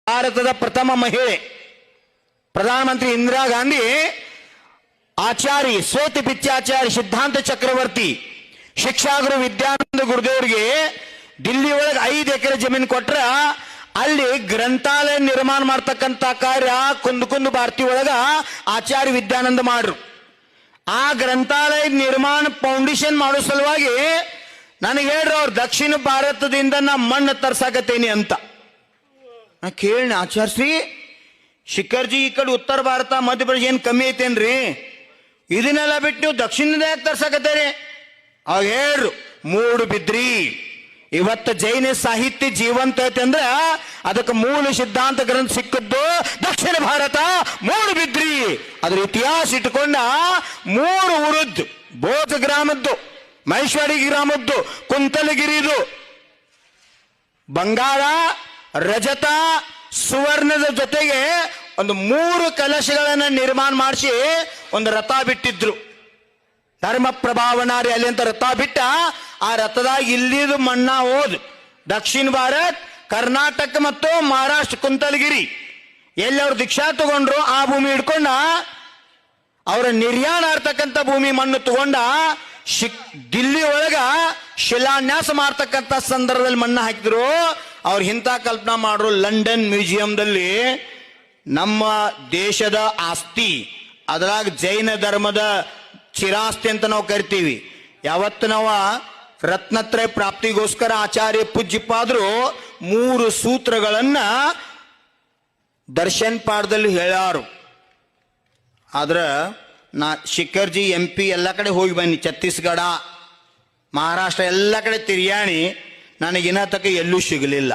ಭಾರತದ ಪ್ರಥಮ ಮಹಿಳೆ ಪ್ರಧಾನಮಂತ್ರಿ ಇಂದಿರಾ ಗಾಂಧಿ ಆಚಾರಿ ಸೋತಿ ಪಿಚ್ಚಾಚಾರಿ ಸಿದ್ಧಾಂತ ಚಕ್ರವರ್ತಿ ಶಿಕ್ಷಾಗುರು ವಿದ್ಯಾನಂದ ಗುರುದೇವರಿಗೆ ದಿಲ್ಲಿ ಒಳಗೆ 5 ಎಕರೆ ಜಮೀನು ಕೊಟ್ರ ಅಲ್ಲಿ ಗ್ರಂಥಾಲಯ ನಿರ್ಮಾಣ ಮಾಡ್ತಕ್ಕಂಥ ಕಾರ್ಯ ಕುಂದು ಭಾರತಿ ಒಳಗ ಆಚಾರ್ಯ ವಿದ್ಯಾನಂದ ಮಾಡ್ರು. ಆ ಗ್ರಂಥಾಲಯ ನಿರ್ಮಾಣ ಫೌಂಡೇಶನ್ ಮಾಡೋ ಸಲುವಾಗಿ ನನಗೆ ಹೇಳ್ರು ಅವ್ರು ದಕ್ಷಿಣ ಭಾರತದಿಂದ ನಾ ಮಣ್ಣು ತರ್ಸಾಕತ್ತೇನಿ ಅಂತ. ನಾ ಕೇಳಿ ಆಚಾರ್ಯಶ್ರೀ ಶಿಖರ್ಜಿ ಈ ಕಡೆ ಉತ್ತರ ಭಾರತ ಮಧ್ಯಪ್ರದೇಶ ಏನ್ ಕಮ್ಮಿ ಐತೇನ್ರಿ, ಇದನ್ನೆಲ್ಲ ಬಿಟ್ಟು ನೀವು ದಕ್ಷಿಣದಿಂದ ಯಾಕೆ ತರ್ಸಾಕತ್ತೇರಿ? ಅವಾಗ ಹೇಳ್ರು ಮೂಡು ಬಿದ್ರಿ. ಇವತ್ತು ಜೈನ ಸಾಹಿತ್ಯ ಜೀವಂತ ಐತೆ ಅಂದ್ರೆ ಅದಕ್ಕೆ ಮೂಲ ಸಿದ್ಧಾಂತ ಗ್ರಂಥ ಸಿಕ್ಕದ್ದು ದಕ್ಷಿಣ ಭಾರತ ಮೂಡು ಬಿದ್ರಿ. ಅದ್ರ ಇತಿಹಾಸ ಇಟ್ಟುಕೊಂಡ 3 ಊರದ್ದು, ಬೋಧ ಗ್ರಾಮದ್ದು, ಮಹೇಶ್ವರಿ ಗ್ರಾಮದ್ದು, ಕುಂತಲಗಿರಿದು, ಬಂಗಾರ ರಜತ ಸುವರ್ಣದ ಜೊತೆಗೆ ಒಂದು 3 ಕಲಶಗಳನ್ನ ನಿರ್ಮಾಣ ಮಾಡಿಸಿ ಒಂದು ರಥ ಬಿಟ್ಟಿದ್ರು. ಧರ್ಮ ಪ್ರಭಾವನಾರಿ ಅಲ್ಲಿ ಅಂತ ರಥ ಬಿಟ್ಟ. ಆ ರಥದಾಗ ಇಲ್ಲಿದು ಮಣ್ಣ ಹೋದ್ ದಕ್ಷಿಣ ಭಾರತ್, ಕರ್ನಾಟಕ ಮತ್ತು ಮಹಾರಾಷ್ಟ್ರ ಕುಂತಲಗಿರಿ ಎಲ್ಲಿ ಅವ್ರು ದೀಕ್ಷಾ ತಗೊಂಡ್ರು ಆ ಭೂಮಿ ಹಿಡ್ಕೊಂಡ ಅವರ ನಿರ್ಯಾಣ ಇರ್ತಕ್ಕಂಥ ಭೂಮಿ ಮಣ್ಣು ತಗೊಂಡ ದಿಲ್ಲಿ ಒಳಗ ಶಿಲಾನ್ಯಾಸ ಮಾಡ್ತಕ್ಕಂಥ ಸಂದರ್ಭದಲ್ಲಿ ಮಣ್ಣು ಹಾಕಿದ್ರು. ಅವ್ರು ಇಂಥ ಕಲ್ಪನಾ ಮಾಡ್ರು, ಲಂಡನ್ ಮ್ಯೂಸಿಯಂದಲ್ಲಿ ನಮ್ಮ ದೇಶದ ಆಸ್ತಿ ಅದ್ರಾಗ ಜೈನ ಧರ್ಮದ ಚಿರಾಸ್ತಿ ಅಂತ ನಾವು ಕರಿತೀವಿ. ಯಾವತ್ತು ನಾವು ರತ್ನತ್ರಯ ಪ್ರಾಪ್ತಿಗೋಸ್ಕರ ಆಚಾರ್ಯ ಪೂಜ್ಯಪಾದ್ರು 3 ಸೂತ್ರಗಳನ್ನ ದರ್ಶನ್ ಪಾಠದಲ್ಲಿ ಹೇಳ್ಯಾರು. ಆದ್ರ ನಾ ಶಿಖರ್ಜಿ MP ಎಲ್ಲ ಕಡೆ ಹೋಗಿ ಬನ್ನಿ, ಛತ್ತೀಸ್ಗಢ ಮಹಾರಾಷ್ಟ್ರ ಎಲ್ಲ ಕಡೆ ತಿರ್ಯಾಣಿ, ನನಗಿನ್ನ ತಕ್ಕ ಎಲ್ಲೂ ಸಿಗಲಿಲ್ಲ.